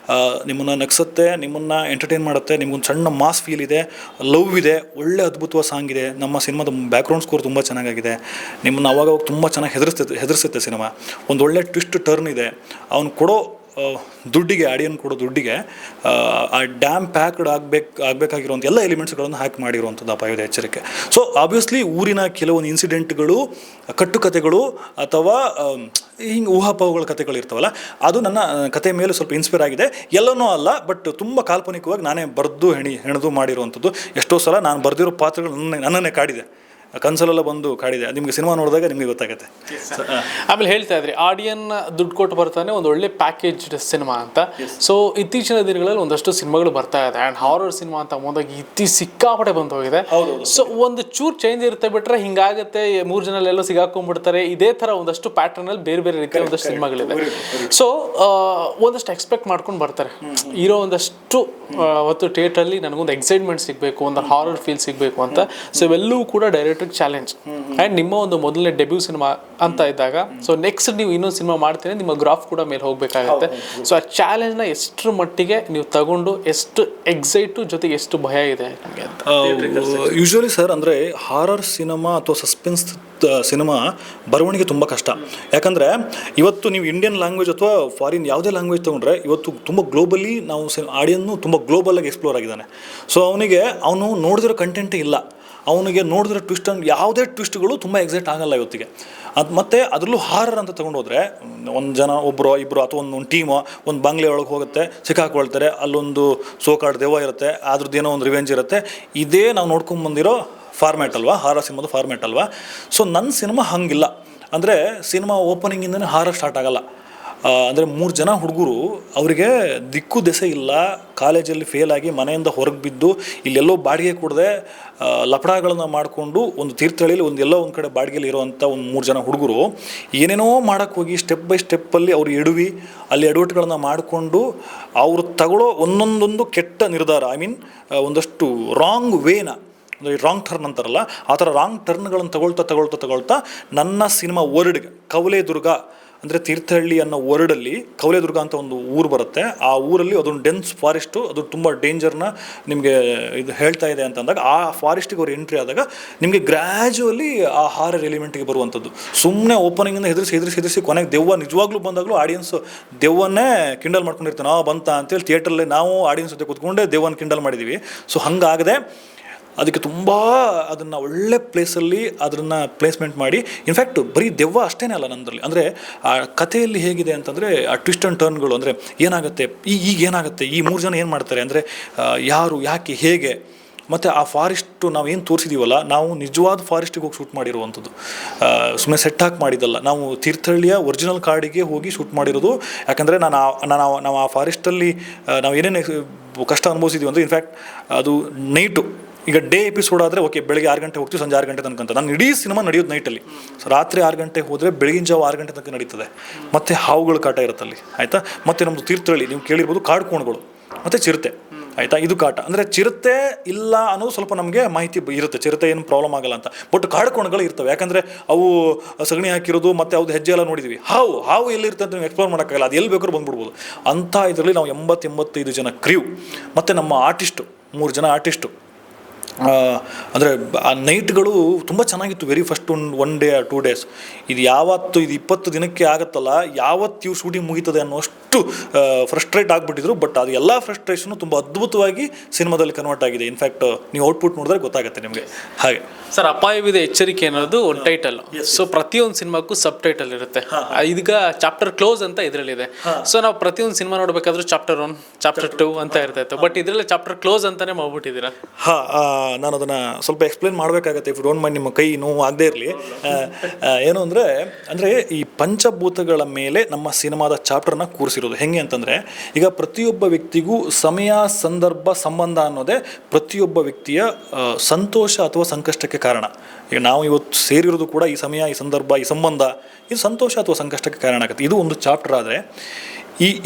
ನಿಮ್ಮನ್ನು ನಗಿಸುತ್ತೆ, ನಿಮ್ಮನ್ನು ಎಂಟರ್ಟೈನ್ ಮಾಡುತ್ತೆ, ನಿಮ್ಗೊಂದು ಸಣ್ಣ ಮಾಸ್ ಫೀಲ್ ಇದೆ, ಲವ್ ಇದೆ, ಒಳ್ಳೆ ಅದ್ಭುತವಾದ ಸಾಂಗ್ ಇದೆ. ನಮ್ಮ ಸಿನಿಮಾದ ಬ್ಯಾಕ್ಗ್ರೌಂಡ್ ಸ್ಕೋರ್ ತುಂಬ ಚೆನ್ನಾಗಿದೆ. ನಿಮ್ಮನ್ನು ಅವಾಗ ತುಂಬ ಚೆನ್ನಾಗಿ ಹೆದರಿಸುತ್ತೆ ಸಿನಿಮಾ. ಒಂದು ಒಳ್ಳೆ ಟ್ವಿಸ್ಟ್ ಟರ್ನ್ ಇದೆ. ಅವ್ನು ಕೊಡೋ ದುಡ್ಡಿಗೆ, ಆಡಿಯನ್ ಕೊಡೋ ದುಡ್ಡಿಗೆ ಆ ಡ್ಯಾಮ್ ಪ್ಯಾಕ್ಡ್ ಆಗಬೇಕಾಗಿರುವಂಥ ಎಲ್ಲ ಎಲಿಮೆಂಟ್ಸ್ಗಳನ್ನು ಹಾಕಿ ಮಾಡಿರುವಂಥದ್ದು ಅಪಾಯದ ಎಚ್ಚರಿಕೆ. ಸೊ ಆಬ್ವಿಯಸ್ಲಿ ಊರಿನ ಕೆಲವೊಂದು ಇನ್ಸಿಡೆಂಟ್ಗಳು, ಕಟ್ಟುಕತೆಗಳು ಅಥವಾ ಹಿಂಗೆ ಊಹಾಪೋಹಗಳ ಕಥೆಗಳು ಇರ್ತಾವಲ್ಲ, ಅದು ನನ್ನ ಕತೆ ಮೇಲೆ ಸ್ವಲ್ಪ ಇನ್ಸ್ಪೈರ್ ಆಗಿದೆ. ಎಲ್ಲನೂ ಅಲ್ಲ, ಬಟ್ ತುಂಬ ಕಾಲ್ಪನಿಕವಾಗಿ ನಾನೇ ಬರೆದು ಹೆಣೆದು ಮಾಡಿರುವಂಥದ್ದು. ಎಷ್ಟೋ ಸಲ ನಾನು ಬರೆದಿರೋ ಪಾತ್ರಗಳು ನನ್ನನ್ನೇ ಕಾಡಿದೆ. ಕನ್ಸಲೆಲ್ಲ ಬಂದು ಕಾಡಿದೆ. ನಿಮಗೆ ಸಿನಿಮಾ ನೋಡಿದಾಗ ನಿಮಗೆ ಗೊತ್ತಾಗುತ್ತೆ. ಆಮೇಲೆ ಹೇಳ್ತಾ ಇದ್ರಿ ಆಡಿಯನ್ ದುಡ್ಡು ಕೊಟ್ಟು ಬರ್ತಾನೆ ಒಂದು ಒಳ್ಳೆ ಪ್ಯಾಕೇಜ್ ಸಿನಿಮಾ ಅಂತ. ಸೊ ಇತ್ತೀಚಿನ ದಿನಗಳಲ್ಲಿ ಒಂದಷ್ಟು ಸಿನಿಮಾಗಳು ಬರ್ತಾ ಇದೆ ಆ್ಯಂಡ್ ಹಾರರ್ ಸಿನಿಮಾ ಅಂತ ಮುಂದಾಗಿ ಸಿಕ್ಕಾಪಟ್ಟೆ ಬಂದು ಹೋಗಿದೆ. ಸೊ ಒಂದು ಚೂರು ಚೇಂಜ್ ಇರುತ್ತೆ ಬಿಟ್ರೆ ಹಿಂಗಾಗುತ್ತೆ, 3 ಜನ ಎಲ್ಲೋ ಸಿಗಾಕೊಂಡ್ಬಿಡ್ತಾರೆ, ಇದೇ ತರ ಒಂದಷ್ಟು ಪ್ಯಾಟರ್ನ್ ಅಲ್ಲಿ ಬೇರೆ ಬೇರೆ ರೀತಿಯ ಒಂದಷ್ಟು ಸಿನಿಮಾಗಳಿದೆ. ಸೊ ಒಂದಷ್ಟು ಎಕ್ಸ್ಪೆಕ್ಟ್ ಮಾಡ್ಕೊಂಡು ಬರ್ತಾರೆ ಇರೋ ಒಂದಷ್ಟು ಅವತ್ತು ಥಿಯೇಟ್ರಲ್ಲಿ ನನಗೊಂದು ಎಕ್ಸೈಟ್ಮೆಂಟ್ ಸಿಗಬೇಕು, ಒಂದು ಹಾರರ್ ಫೀಲ್ ಸಿಗಬೇಕು ಅಂತ. ಸೊ ಇವೆಲ್ಲವೂ ಕೂಡ ಡೈರೆಕ್ಟರ್ ಚಾಲೆಂಜ್ ಆ್ಯಂಡ್ ನಿಮ್ಮ ಒಂದು ಮೊದಲನೇ ಡೆಬ್ಯೂ ಸಿನಿಮಾ ಅಂತ ಇದ್ದಾಗ ಸೊ ನೆಕ್ಸ್ಟ್ ನೀವು ಇನ್ನೊಂದು ಸಿನಿಮಾ ಮಾಡ್ತೀನಿ, ನಿಮ್ಮ ಗ್ರಾಫ್ ಕೂಡ ಮೇಲೆ ಹೋಗಬೇಕಾಗತ್ತೆ. ಸೊ ಆ ಚಾಲೆಂಜ್ನ ಎಷ್ಟರ ಮಟ್ಟಿಗೆ ನೀವು ತಗೊಂಡು ಎಷ್ಟು ಎಕ್ಸೈಟು ಜೊತೆಗೆ ಎಷ್ಟು ಭಯ ಇದೆ ನಿಮಗೆ ಅಂತ? ಯೂಶ್ವಲಿ ಸರ್, ಅಂದರೆ ಹಾರರ್ ಸಿನಿಮಾ ಅಥವಾ ಸಸ್ಪೆನ್ಸ್ ಸಿನಿಮಾ ಬರವಣಿಗೆ ತುಂಬ ಕಷ್ಟ. ಯಾಕಂದರೆ ಇವತ್ತು ನೀವು ಇಂಡಿಯನ್ ಲ್ಯಾಂಗ್ವೇಜ್ ಅಥವಾ ಫಾರಿನ್ ಯಾವುದೇ ಲ್ಯಾಂಗ್ವೇಜ್ ತೊಗೊಂಡ್ರೆ ಇವತ್ತು ತುಂಬ ಗ್ಲೋಬಲಿ ನಾವು ಆಡಿಯನ್ನು ತುಂಬ ಗ್ಲೋಬಲಾಗಿ ಎಕ್ಸ್ಪ್ಲೋರ್ ಆಗಿದ್ದಾನೆ. ಸೊ ಅವನು ನೋಡಿದಿರೋ ಕಂಟೆಂಟೇ ಇಲ್ಲ, ಅವನಿಗೆ ನೋಡಿದ್ರೆ ಟ್ವಿಸ್ಟ್ ಅಂಡ್ ಯಾವುದೇ ಟ್ವಿಸ್ಟ್ಗಳು ತುಂಬ ಎಕ್ಸೈಟ್ ಆಗಲ್ಲ ಇವತ್ತಿಗೆ. ಅದು ಮತ್ತು ಅದರಲ್ಲೂ ಹಾರರ್ ಅಂತ ತೊಗೊಂಡೋದ್ರೆ ಒಂದು ಜನ ಒಬ್ಬರು ಇಬ್ಬರು ಅಥವಾ ಒಂದು ಟೀಮು ಒಂದು ಬಂಗ್ಲೆ ಒಳಗೆ ಹೋಗುತ್ತೆ, ಸಿಕ್ಕಾಕೊಳ್ತಾರೆ, ಅಲ್ಲೊಂದು ಸೋಕಾಡ್ ದೆವ್ವ ಇರುತ್ತೆ, ಅದ್ರದ್ದೇನೋ ಒಂದು ರಿವೆಂಜ್ ಇರುತ್ತೆ. ಇದೇ ನಾವು ನೋಡ್ಕೊಂಬಂದಿರೋ ಫಾರ್ಮ್ಯಾಟ್ ಅಲ್ವಾ, ಹಾರರ್ ಸಿನಿಮಾದ ಫಾರ್ಮ್ಯಾಟ್ ಅಲ್ವಾ. ಸೊ ನನ್ನ ಸಿನಿಮಾ ಹಂಗಿಲ್ಲ. ಅಂದರೆ ಸಿನಿಮಾ ಓಪನಿಂಗಿಂದನೇ ಹಾರರ್ ಸ್ಟಾರ್ಟ್ ಆಗಲ್ಲ. ಅಂದರೆ 3 ಜನ ಹುಡುಗರು, ಅವರಿಗೆ ದಿಕ್ಕು ದೆಸೆ ಇಲ್ಲ, ಕಾಲೇಜಲ್ಲಿ ಫೇಲ್ ಆಗಿ ಮನೆಯಿಂದ ಹೊರಗೆ ಬಿದ್ದು ಇಲ್ಲೆಲ್ಲೋ ಬಾಡಿಗೆ ಕೊಡದೆ ಲಪಡಗಳನ್ನು ಮಾಡಿಕೊಂಡು ಒಂದು ತೀರ್ಥಹಳ್ಳಿಯಲ್ಲಿ ಎಲ್ಲೋ ಒಂದು ಕಡೆ ಬಾಡಿಗೆಯಲ್ಲಿ ಇರೋವಂಥ ಒಂದು 3 ಜನ ಹುಡುಗರು ಏನೇನೋ ಮಾಡೋಕ್ಕೆ ಹೋಗಿ ಸ್ಟೆಪ್ ಬೈ ಸ್ಟೆಪ್ಪಲ್ಲಿ ಅವ್ರು ಎಡವಿ ಅಲ್ಲಿ ಎಡವಟ್ಟುಗಳನ್ನ ಮಾಡಿಕೊಂಡು ಅವರು ತಗೊಳ್ಳೋ ಒಂದೊಂದೊಂದು ಕೆಟ್ಟ ನಿರ್ಧಾರ, ಒಂದಷ್ಟು ರಾಂಗ್ ವೇನ, ರಾಂಗ್ ಟರ್ನ್ ಅಂತಾರಲ್ಲ ಆ ಥರ ರಾಂಗ್ ಟರ್ನ್ಗಳನ್ನು ತಗೊಳ್ತಾ ನನ್ನ ಸಿನಿಮಾ ವರ್ಡ್ಗೆ ಕವಲೇದುರ್ಗ ಅಂದರೆ ತೀರ್ಥಹಳ್ಳಿ ಅನ್ನೋ ವರ್ಡಲ್ಲಿ ಕವಲೇದುರ್ಗ ಅಂತ ಒಂದು ಊರು ಬರುತ್ತೆ. ಆ ಊರಲ್ಲಿ ಅದೊಂದು ಡೆನ್ಸ್ ಫಾರೆಸ್ಟು, ಅದು ತುಂಬ ಡೇಂಜರ್ನ ನಿಮಗೆ ಇದು ಹೇಳ್ತಾ ಇದೆ ಅಂತಂದಾಗ ಆ ಫಾರೆಸ್ಟಿಗೆ ಅವ್ರು ಎಂಟ್ರಿ ಆದಾಗ ನಿಮಗೆ ಗ್ರ್ಯಾಜುವಲಿ ಆ ಹಾರರ್ ಎಲಿಮೆಂಟಿಗೆ ಬರುವಂಥದ್ದು. ಸುಮ್ಮನೆ ಓಪನಿಂಗಿಂದ ಹೆದರಿಸಿ ಕೊನೆಗೆ ದೆವ್ವ ನಿಜವಾಗ್ಲೂ ಬಂದಾಗಲೂ ಆಡಿಯನ್ಸ್ ದೆವ್ವನ್ನೇ ಕಿಂಡಲ್ ಮಾಡ್ಕೊಂಡಿರ್ತಾನೆ, ಬಂತ ಅಂತೇಳಿ ಥಿಯೇಟ್ರಲ್ಲಿ ನಾವು ಆಡಿಯನ್ಸ್ ಜೊತೆ ಕೂತ್ಕೊಂಡೇ ದೆವ್ವನ ಕಿಂಡಲ್ ಮಾಡಿದ್ದೀವಿ. ಸೊ ಹಂಗಾಗದೆ ಅದಕ್ಕೆ ತುಂಬ ಅದನ್ನು ಒಳ್ಳೆ ಪ್ಲೇಸಲ್ಲಿ ಅದನ್ನು ಪ್ಲೇಸ್ಮೆಂಟ್ ಮಾಡಿ, ಇನ್ಫ್ಯಾಕ್ಟ್ ಬರೀ ದೆವ್ವ ಅಷ್ಟೇ ಅಲ್ಲ ನನ್ನದ್ರಲ್ಲಿ, ಅಂದರೆ ಆ ಕಥೆಯಲ್ಲಿ ಹೇಗಿದೆ ಅಂತಂದರೆ ಆ ಟ್ವಿಸ್ಟ್ ಆ್ಯಂಡ್ ಟರ್ನ್ಗಳು, ಅಂದರೆ ಏನಾಗುತ್ತೆ ಈಗ ಏನಾಗುತ್ತೆ, ಈ 3 ಜನ ಏನು ಮಾಡ್ತಾರೆ, ಅಂದರೆ ಯಾರು ಯಾಕೆ ಹೇಗೆ, ಮತ್ತು ಆ ಫಾರೆಸ್ಟು ನಾವು ಏನು ತೋರಿಸಿದ್ದೀವಲ್ಲ ನಾವು ನಿಜವಾದ ಫಾರೆಸ್ಟಿಗೆ ಹೋಗಿ ಶೂಟ್ ಮಾಡಿರುವಂಥದ್ದು, ಸುಮ್ಮನೆ ಸೆಟ್ ಹಾಕಿ ಮಾಡಿದ್ದಲ್ಲ. ನಾವು ತೀರ್ಥಹಳ್ಳಿಯ ಒರಿಜಿನಲ್ ಕಾಡಿಗೆ ಹೋಗಿ ಶೂಟ್ ಮಾಡಿರೋದು. ಯಾಕಂದರೆ ನಾವು ಆ ಫಾರೆಸ್ಟಲ್ಲಿ ನಾವು ಏನೇನು ಕಷ್ಟ ಅನುಭವಿಸಿದ್ದೀವಿ ಅಂದರೆ ಇನ್ಫ್ಯಾಕ್ಟ್ ಅದು ನೈಟು, ಈಗ ಡೇ ಎಪಿಸೋಡ್ ಆದರೆ ಓಕೆ ಬೆಳಗ್ಗೆ 6 ಗಂಟೆ ಹೋಗ್ತೀವಿ, ಸಂಜೆ 6 ಗಂಟೆ ತನಕ ಅಂತ. ನಾನು ಇಡೀ ಸಿನಿಮಾ ನಡೆಯೋದು ನೈಟಲ್ಲಿ. ಸೊ ರಾತ್ರಿ 6 ಗಂಟೆಗೆ ಹೋದರೆ ಬೆಳಗಿನ ಜಾವ 6 ಗಂಟೆ ತನಕ ನಡೀತದೆ. ಮತ್ತು ಹಾವುಗಳ ಕಾಟ ಇರುತ್ತಲ್ಲಿ, ಆಯಿತಾ. ಮತ್ತು ನಮ್ಮದು ತೀರ್ಥಹಳ್ಳಿ ನೀವು ಕೇಳಿರ್ಬೋದು, ಕಾಡು ಕೋಣಗಳು ಮತ್ತು ಚಿರತೆ, ಆಯಿತಾ, ಇದು ಕಾಟ. ಅಂದರೆ ಚಿರತೆ ಇಲ್ಲ ಅನ್ನೋದು ಸ್ವಲ್ಪ ನಮಗೆ ಮಾಹಿತಿ ಇರುತ್ತೆ, ಚಿರತೆ ಏನು ಪ್ರಾಬ್ಲಮ್ ಆಗಲ್ಲ ಅಂತ. ಬಟ್ ಕಾಡು ಕೋಣಗಳು ಇರ್ತವೆ, ಯಾಕಂದರೆ ಅವು ಸಗಣಿ ಹಾಕಿರೋದು ಮತ್ತು ಅವ್ದು ಹೆಜ್ಜೆ ಎಲ್ಲ ನೋಡಿದ್ವಿ. ಹಾವು ಎಲ್ಲಿರುತ್ತೆ ಅಂತ ನೀವು ಎಕ್ಸ್ಪ್ಲೋರ್ ಮಾಡೋಕ್ಕಾಗಲ್ಲ, ಅದು ಎಲ್ಲಿ ಬೇಕಾದ್ರೂ ಬಂದ್ಬಿಡ್ಬೋದು. ಅಂಥ ಇದರಲ್ಲಿ ನಾವು 80-85 ಜನ ಕ್ರ್ಯೂ ಮತ್ತು ನಮ್ಮ ಆರ್ಟಿಸ್ಟು 3 ಜನ ಆರ್ಟಿಸ್ಟು. ಅಂದರೆ ಆ ನೈಟ್ಗಳು ತುಂಬ ಚೆನ್ನಾಗಿತ್ತು. Very first one day 2 days ಇದು 20 ದಿನಕ್ಕೆ ಆಗುತ್ತಲ್ಲ, ಯಾವತ್ತು ಇವು ಶೂಟಿಂಗ್ ಮುಗೀತದೆ ಅನ್ನೋಷ್ಟು ಫ್ರಸ್ಟ್ರೇಟ್ ಆಗಿಬಿಟ್ಟಿದ್ರು. ಬಟ್ ಅದು ಎಲ್ಲ ಫ್ರಸ್ಟ್ರೇಷನು ತುಂಬ ಅದ್ಭುತವಾಗಿ ಸಿನಿಮಾದಲ್ಲಿ ಕನ್ವರ್ಟ್ ಆಗಿದೆ. ಇನ್ಫ್ಯಾಕ್ಟ್ ನೀವು ಔಟ್ಪುಟ್ ನೋಡಿದ್ರೆ ಗೊತ್ತಾಗುತ್ತೆ ನಿಮಗೆ. ಹಾಗೆ ಸರ್, ಅಪಾಯವಿದೆ ಎಚ್ಚರಿಕೆ ಅನ್ನೋದು ಒಂದು ಟೈಟಲ್. ಸೊ ಪ್ರತಿಯೊಂದು ಸಿನಿಮಾಕ್ಕೂ ಸಬ್ ಟೈಟಲ್ ಇರುತ್ತೆ. ಇದೀಗ ಚಾಪ್ಟರ್ ಕ್ಲೋಸ್ ಅಂತ ಇದರಲ್ಲಿದೆ. ಸೊ ನಾವು ಪ್ರತಿಯೊಂದು ಸಿನಿಮಾ ನೋಡಬೇಕಾದ್ರೂ ಚಾಪ್ಟರ್ 1 ಚಾಪ್ಟರ್ 2 ಅಂತ ಇರ್ತಾಯಿತ್ತು. ಬಟ್ ಇದರಲ್ಲಿ ಚಾಪ್ಟರ್ ಕ್ಲೋಸ್ ಅಂತಾನೆ ಮಾಡ್ಬಿಟ್ಟಿದ್ದೀರಾ. ನಾನು ಅದನ್ನು ಸ್ವಲ್ಪ ಎಕ್ಸ್ಪ್ಲೇನ್ ಮಾಡಬೇಕಾಗತ್ತೆ, ಇಫ್ ಡೋಂಟ್ ಮೈಂಡ್, ನಿಮ್ಮ ಕೈ ನೋವು ಆಗದೇ ಇರಲಿ. ಏನು ಅಂದರೆ ಈ ಪಂಚಭೂತಗಳ ಮೇಲೆ ನಮ್ಮ ಸಿನಿಮಾದ ಚಾಪ್ಟರ್ನ ಕೂರಿಸಿರೋದು. ಹೆಂಗೆ ಅಂತಂದರೆ, ಈಗ ಪ್ರತಿಯೊಬ್ಬ ವ್ಯಕ್ತಿಗೂ ಸಮಯ, ಸಂದರ್ಭ, ಸಂಬಂಧ ಅನ್ನೋದೇ ಪ್ರತಿಯೊಬ್ಬ ವ್ಯಕ್ತಿಯ ಸಂತೋಷ ಅಥವಾ ಸಂಕಷ್ಟಕ್ಕೆ ಕಾರಣ. ಈಗ ನಾವು ಇವತ್ತು ಸೇರಿರೋದು ಕೂಡ ಈ ಸಮಯ, ಈ ಸಂದರ್ಭ, ಈ ಸಂಬಂಧ, ಇದು ಸಂತೋಷ ಅಥವಾ ಸಂಕಷ್ಟಕ್ಕೆ ಕಾರಣ ಆಗುತ್ತೆ. ಇದು ಒಂದು ಚಾಪ್ಟರ್. ಆದರೆ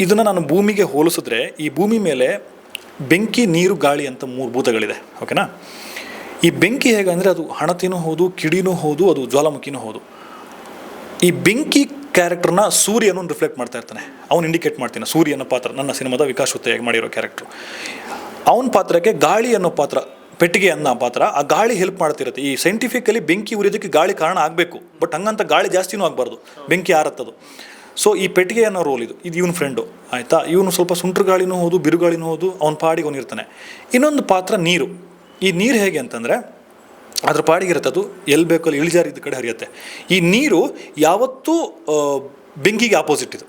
ಇದನ್ನು ನಾನು ಭೂಮಿಗೆ ಹೋಲಿಸಿದ್ರೆ, ಈ ಭೂಮಿ ಮೇಲೆ ಬೆಂಕಿ, ನೀರು, ಗಾಳಿ ಅಂತ 3 ಭೂತಗಳಿದೆ, ಓಕೆನಾ. ಈ ಬೆಂಕಿ ಹೇಗೆ ಅಂದರೆ ಅದು ಹಣತೆನೂ ಹೌದು, ಕಿಡಿನೂ ಹೌದು, ಅದು ಜ್ವಾಲಾಮುಖಿನೂ ಹೌದು. ಈ ಬೆಂಕಿ ಕ್ಯಾರೆಕ್ಟರ್ನ ಸೂರ್ಯನೂ ರಿಫ್ಲೆಕ್ಟ್ ಮಾಡ್ತಾ ಇರ್ತಾನೆ, ಅವನು ಇಂಡಿಕೇಟ್ ಮಾಡ್ತಾನೆ. ಸೂರ್ಯ ಅನ್ನೋ ಪಾತ್ರ ನನ್ನ ಸಿನಿಮಾದ ವಿಕಾಸ್ ಹುತ್ತೆಯಾಗಿ ಮಾಡಿರೋ ಕ್ಯಾರೆಕ್ಟ್ರು. ಅವನ ಪಾತ್ರಕ್ಕೆ ಗಾಳಿ ಅನ್ನೋ ಪಾತ್ರ, ಪೆಟ್ಟಿಗೆ ಅನ್ನೋ ಪಾತ್ರ, ಆ ಗಾಳಿ ಹೆಲ್ಪ್ ಮಾಡ್ತಿರುತ್ತೆ. ಈ ಸೈಂಟಿಫಿಕಲಿ ಬೆಂಕಿ ಉರಿಯೋದಕ್ಕೆ ಗಾಳಿ ಕಾರಣ ಆಗಬೇಕು, ಬಟ್ ಹಂಗಂತ ಗಾಳಿ ಜಾಸ್ತಿನೂ ಆಗಬಾರ್ದು, ಬೆಂಕಿ ಆರತ್ತದು. ಸೊ ಈ ಪೆಟ್ಟಿಗೆ ಅನ್ನೋ ರೋಲ್ ಇದು ಇವನು ಫ್ರೆಂಡು, ಆಯಿತಾ. ಇವನು ಸ್ವಲ್ಪ ಸುಂಟ್ರ ಗಾಳಿನೂ ಹೌದು, ಬಿರುಗಾಳಿನೂ ಹೌದು, ಅವನ ಪಾಡಿಗೆ ಅವನಿರ್ತಾನೆ. ಇನ್ನೊಂದು ಪಾತ್ರ ನೀರು. ಈ ನೀರು ಹೇಗೆ ಅಂತಂದರೆ ಅದ್ರ ಪಾಡಿಗಿರುತ್ತೆ, ಅದು ಎಲ್ಲಿ ಬೇಕೋ ಅಲ್ಲಿ ಇಳಿಜಾರಿದ್ದ ಕಡೆ ಹರಿಯುತ್ತೆ. ಈ ನೀರು ಯಾವತ್ತೂ ಬೆಂಕಿಗೆ ಆಪೋಸಿಟ್, ಇದು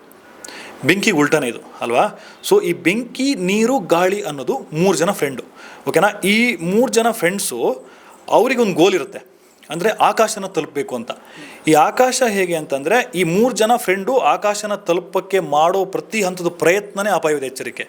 ಬೆಂಕಿ ಉಲ್ಟಾನೇ ಇದು ಅಲ್ವಾ. ಸೊ ಈ ಬೆಂಕಿ, ನೀರು, ಗಾಳಿ ಅನ್ನೋದು 3 ಜನ ಫ್ರೆಂಡು, ಓಕೆನಾ. ಈ 3 ಜನ ಫ್ರೆಂಡ್ಸು ಅವರಿಗೊಂದು ಗೋಲ್ ಇರುತ್ತೆ. ಅಂದರೆ ಆಕಾಶನ ತಲುಪಬೇಕು ಅಂತ. ಈ ಆಕಾಶ ಹೇಗೆ ಅಂತಂದರೆ ಈ 3 ಜನ ಫ್ರೆಂಡು ಆಕಾಶನ ತಲುಪಕ್ಕೆ ಮಾಡೋ ಪ್ರತಿ ಹಂತದ ಪ್ರಯತ್ನನೇ ಅಪಾಯದ ಎಚ್ಚರಿಕೆ.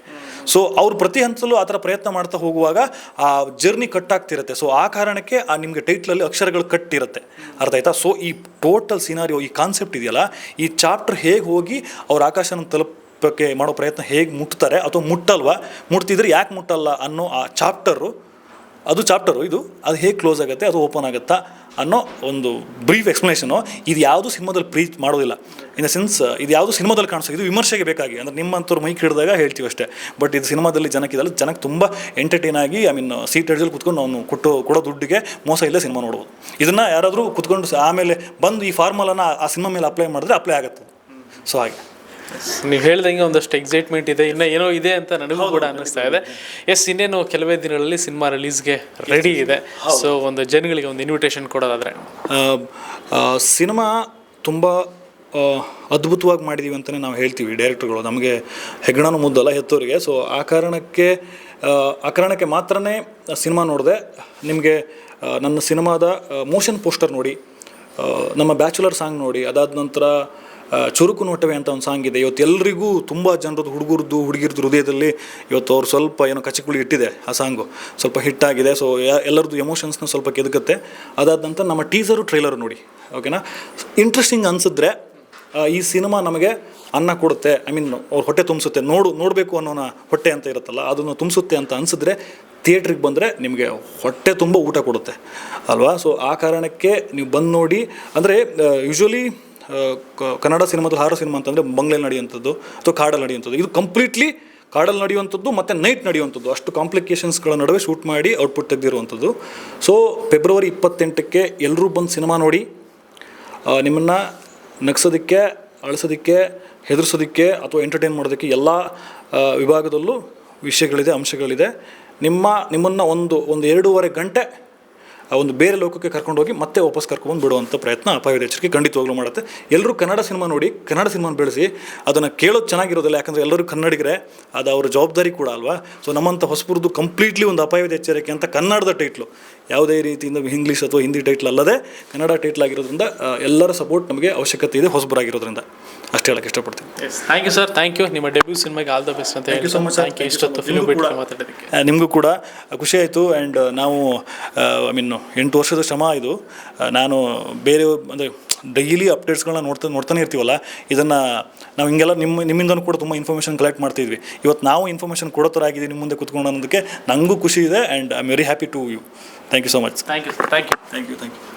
ಸೊ ಅವ್ರು ಪ್ರತಿ ಹಂತದಲ್ಲೂ ಆ ಥರ ಪ್ರಯತ್ನ ಮಾಡ್ತಾ ಹೋಗುವಾಗ ಆ ಜರ್ನಿ ಕಟ್ಟಾಗ್ತಿರುತ್ತೆ. ಸೊ ಆ ಕಾರಣಕ್ಕೆ ನಿಮಗೆ ಟೈಟ್ಲಲ್ಲಿ ಅಕ್ಷರಗಳು ಕಟ್ಟಿರುತ್ತೆ, ಅರ್ಥ ಆಯ್ತಾ? ಸೊ ಈ ಟೋಟಲ್ ಸಿನಾರಿಯೋ, ಈ ಕಾನ್ಸೆಪ್ಟ್ ಇದೆಯಲ್ಲ, ಈ ಚಾಪ್ಟರ್ ಹೇಗೆ ಹೋಗಿ ಅವ್ರು ಆಕಾಶನ ತಲುಪಕ್ಕೆ ಮಾಡೋ ಪ್ರಯತ್ನ ಹೇಗೆ ಮುಟ್ತಾರೆ ಅಥವಾ ಮುಟ್ಟಲ್ವಾ, ಮುಟ್ತಿದ್ರೆ ಯಾಕೆ ಮುಟ್ಟಲ್ಲ ಅನ್ನೋ ಆ ಚಾಪ್ಟರು ಇದು ಅದು ಹೇಗೆ ಕ್ಲೋಸ್ ಆಗುತ್ತೆ, ಅದು ಓಪನ್ ಆಗುತ್ತಾ ಅನ್ನೋ ಒಂದು ಬ್ರೀಫ್ ಎಕ್ಸ್ಪ್ಲನೇಷನು. ಇದು ಯಾವುದು ಸಿನಿಮಾದಲ್ಲಿ ಪ್ರೀಚ್ ಮಾಡೋದಿಲ್ಲ. ಇನ್ ದ ಸೆನ್ಸ್ ಇದು ಯಾವುದು ಸಿನಿಮಾದಲ್ಲಿ ಕಾಣಿಸೋ, ಇದು ವಿಮರ್ಶೆಗೆ ಬೇಕಾಗಿ, ಅಂದರೆ ನಿಮ್ಮಂಥವ್ರು ಮೈಕ್ ಹಿಡಿದಾಗ ಹೇಳ್ತೀವಿ ಅಷ್ಟೇ. ಬಟ್ ಇದು ಸಿನಿಮಾದಲ್ಲಿ ಜನಕ್ಕೆ ತುಂಬ ಎಂಟರ್ಟೈನ್ ಆಗಿ, ಸೀಟ್ ಎಡ್ಜಲ್ಲಿ ಕುತ್ಕೊಂಡು ಅವನು ಕೊಡೋ ದುಡ್ಡಿಗೆ ಮೋಸ ಇಲ್ಲದೆ ಸಿನಿಮಾ ನೋಡ್ಬೋದು. ಇದನ್ನು ಯಾರಾದರೂ ಕುತ್ಕೊಂಡು ಆಮೇಲೆ ಬಂದು ಈ ಫಾರ್ಮುಲಾನ ಆ ಸಿನಿಮಾ ಮೇಲೆ ಅಪ್ಲೈ ಮಾಡಿದ್ರೆ ಅಪ್ಲೈ ಆಗುತ್ತೆ. ಸೊ ಹಾಗೆ ನೀವು ಹೇಳ್ದಂಗೆ ಒಂದಷ್ಟು ಎಕ್ಸೈಟ್ಮೆಂಟ್ ಇದೆ, ಇನ್ನೂ ಏನೋ ಇದೆ ಅಂತ ನನಗೂ ಕೂಡ ಅನ್ನಿಸ್ತಾ ಇದೆ. ಇನ್ನೇನು ಕೆಲವೇ ದಿನಗಳಲ್ಲಿ ಸಿನಿಮಾ ರಿಲೀಸ್ಗೆ ರೆಡಿ ಇದೆ. ಸೊ ಒಂದು ಜನಗಳಿಗೆ ಒಂದು ಇನ್ವಿಟೇಷನ್ ಕೊಡೋದಾದರೆ, ಸಿನಿಮಾ ತುಂಬ ಅದ್ಭುತವಾಗಿ ಮಾಡಿದ್ದೀವಿ ಅಂತಲೇ ನಾವು ಹೇಳ್ತೀವಿ ಡೈರೆಕ್ಟರ್ಗಳು. ನಮಗೆ ಹೆಗ್ಗಣನೂ ಮುದ್ದಲ್ಲ ಹೆತ್ತೋರಿಗೆ. ಸೊ ಆ ಕಾರಣಕ್ಕೆ ಮಾತ್ರನೇ ಸಿನಿಮಾ ನೋಡಿದೆ. ನಿಮಗೆ ನನ್ನ ಸಿನಿಮಾದ ಮೋಷನ್ ಪೋಸ್ಟರ್ ನೋಡಿ, ನಮ್ಮ ಬ್ಯಾಚುಲರ್ ಸಾಂಗ್ ನೋಡಿ, ಅದಾದ ನಂತರ ಚುರುಕು ನೋಟವೇ ಅಂತ ಒಂದು ಸಾಂಗ್ ಇದೆ. ಇವತ್ತು ಎಲ್ರಿಗೂ ತುಂಬ ಜನರದ್ದು ಹುಡುಗಿರದು ಹೃದಯದಲ್ಲಿ ಇವತ್ತು ಅವ್ರು ಸ್ವಲ್ಪ ಏನೋ ಕಚಿಕುಳಿ ಇಟ್ಟಿದೆ. ಆ ಸಾಂಗು ಸ್ವಲ್ಪ ಹಿಟ್ಟಾಗಿದೆ. ಸೊ ಎಲ್ಲರದ್ದು ಎಮೋಷನ್ಸ್ನ ಸ್ವಲ್ಪ ಕೆದಕುತ್ತೆ. ಅದಾದ ನಂತರ ನಮ್ಮ ಟೀಸರು ಟ್ರೈಲರು ನೋಡಿ, ಓಕೆನಾ? ಇಂಟ್ರೆಸ್ಟಿಂಗ್ ಅನಿಸಿದ್ರೆ ಈ ಸಿನಿಮಾ ನಮಗೆ ಅನ್ನ ಕೊಡುತ್ತೆ, ಅವ್ರ ಹೊಟ್ಟೆ ತುಂಬಿಸುತ್ತೆ. ನೋಡಬೇಕು ಅನ್ನೋನ ಹೊಟ್ಟೆ ಅಂತ ಇರುತ್ತಲ್ಲ, ಅದನ್ನು ತುಂಬಿಸುತ್ತೆ ಅಂತ ಅನಿಸಿದ್ರೆ ಥಿಯೇಟ್ರಿಗೆ ಬಂದರೆ ನಿಮಗೆ ಹೊಟ್ಟೆ ತುಂಬ ಊಟ ಕೊಡುತ್ತೆ ಅಲ್ವಾ? ಸೊ ಆ ಕಾರಣಕ್ಕೆ ನೀವು ಬಂದು ನೋಡಿ. ಅಂದರೆ ಯೂಶ್ವಲಿ ಕನ್ನಡ ಸಿನಿಮಾದಲ್ಲಿ ಹಾರರ್ ಸಿನಿಮಾ ಅಂತಂದರೆ ಬಂಗ್ಲೆಯಲ್ಲಿ ನಡೆಯುವಂಥದ್ದು ಅಥವಾ ಕಾಡಲ್ಲಿ ನಡೆಯುವಂಥದ್ದು. ಇದು ಕಂಪ್ಲೀಟ್ಲಿ ಕಾಡಲ್ಲಿ ನಡೆಯುವಂಥದ್ದು ಮತ್ತು ನೈಟ್ ನಡೆಯುವಂಥದ್ದು. ಅಷ್ಟು ಕಾಂಪ್ಲಿಕೇಶನ್ಸ್ಗಳ ನಡುವೆ ಶೂಟ್ ಮಾಡಿ ಔಟ್ಪುಟ್ ತೆಗೆದಿರುವಂಥದ್ದು. ಸೊ ಫೆಬ್ರವರಿ 28ಕ್ಕೆ ಎಲ್ಲರೂ ಬಂದು ಸಿನಿಮಾ ನೋಡಿ. ನಿಮ್ಮನ್ನು ನಗ್ಸೋದಕ್ಕೆ, ಅಳಿಸೋದಕ್ಕೆ, ಹೆದರ್ಸೋದಕ್ಕೆ ಅಥವಾ ಎಂಟರ್ಟೈನ್ ಮಾಡೋದಕ್ಕೆ ಎಲ್ಲ ವಿಭಾಗದಲ್ಲೂ ವಿಷಯಗಳಿದೆ, ಅಂಶಗಳಿದೆ. ನಿಮ್ಮನ್ನು ಒಂದು 2.5 ಗಂಟೆ ಒಂದು ಬೇರೆ ಲೋಕಕ್ಕೆ ಕರ್ಕೊಂಡೋಗಿ ಮತ್ತೆ ವಾಪಸ್ ಕರ್ಕೊಂಡು ಬಿಡುವಂಥ ಪ್ರಯತ್ನ ಅಪಾಯದ ಎಚ್ಚರಿಕೆ ಖಂಡಿತವಾಗ್ಲೂ ಮಾಡುತ್ತೆ. ಎಲ್ಲರೂ ಕನ್ನಡ ಸಿನಿಮಾ ನೋಡಿ, ಕನ್ನಡ ಸಿನಿಮಾನ ಬೆಳೆಸಿ. ಅದನ್ನು ಕೇಳೋದು ಚೆನ್ನಾಗಿರೋದಿಲ್ಲ, ಯಾಕಂದರೆ ಎಲ್ಲರೂ ಕನ್ನಡಿಗರೇ, ಅದು ಅವ್ರ ಜವಾಬ್ದಾರಿ ಕೂಡ ಅಲ್ವಾ? ಸೊ ನಮ್ಮಂಥ ಹೊಸಬರದ್ದು ಕಂಪ್ಲೀಟ್ಲಿ ಒಂದು ಅಪಾಯದ ಎಚ್ಚರಿಕೆ ಅಂತ ಕನ್ನಡದ ಟೈಟ್ಲು, ಯಾವುದೇ ರೀತಿಯಿಂದ ಇಂಗ್ಲೀಷ್ ಅಥವಾ ಹಿಂದಿ ಟೈಟ್ಲ್ ಅಲ್ಲದೆ ಕನ್ನಡ ಟೈಟ್ಲ್ ಆಗಿರೋದ್ರಿಂದ ಎಲ್ಲರ ಸಪೋರ್ಟ್ ನಮಗೆ ಅವಶ್ಯಕತೆ ಇದೆ, ಹೊಸಬರಾಗಿರೋದ್ರಿಂದ. ಅಷ್ಟೇ ಹೇಳಕ್ಕೆ ಇಷ್ಟಪಡ್ತೀನಿ. Thank you sir, thank you. ನಿಮ್ಮ ಡೆಬ್ಯೂ ಸಿನಿಮಾಗೆ ಆಲ್ ದ ಬೆಸ್ಟ್ ಅಂತ ಹೇಳಿ ಸೊ ಮಚ್. Thank you. ಇಷ್ಟೊತ್ತು ಫಿಲ್ಮ್ ಬಿಟ್ಟು ಮಾತಾಡೋದಕ್ಕೆ ನಿಮಗೂ ಕೂಡ ಖುಷಿ ಆಯಿತು. ಆ್ಯಂಡ್ ನಾವು 8 ವರ್ಷದ ಶ್ರಮ ಇದು. ನಾನು ಬೇರೆ ಅಂದರೆ ಡೈಲಿ ಅಪ್ಡೇಟ್ಸ್ಗಳನ್ನ ನೋಡ್ತಾನೆ ಇರ್ತೀವಲ್ಲ, ಇದನ್ನು ನಾವು ಹಿಂಗೆಲ್ಲ ನಿಮ್ಮಿಂದನೂ ಕೂಡ ತುಂಬ ಇನ್ಫಾರ್ಮೇಷನ್ ಕಲೆಕ್ಟ್ ಮಾಡ್ತಿದ್ವಿ. ಇವತ್ತು ನಾವು ಇನ್ಫಾರ್ಮೇಷನ್ ಕೊಡೋ ಥರ ಆಗಿದೆ ನಿಮ್ಮ ಮುಂದೆ ಕೂತ್ಕೊಂಡು ಅನ್ನೋದಕ್ಕೆ ನನಗೂ ಖುಷಿ ಇದೆ. And I am very happy to you. Thank you so much. Thank you.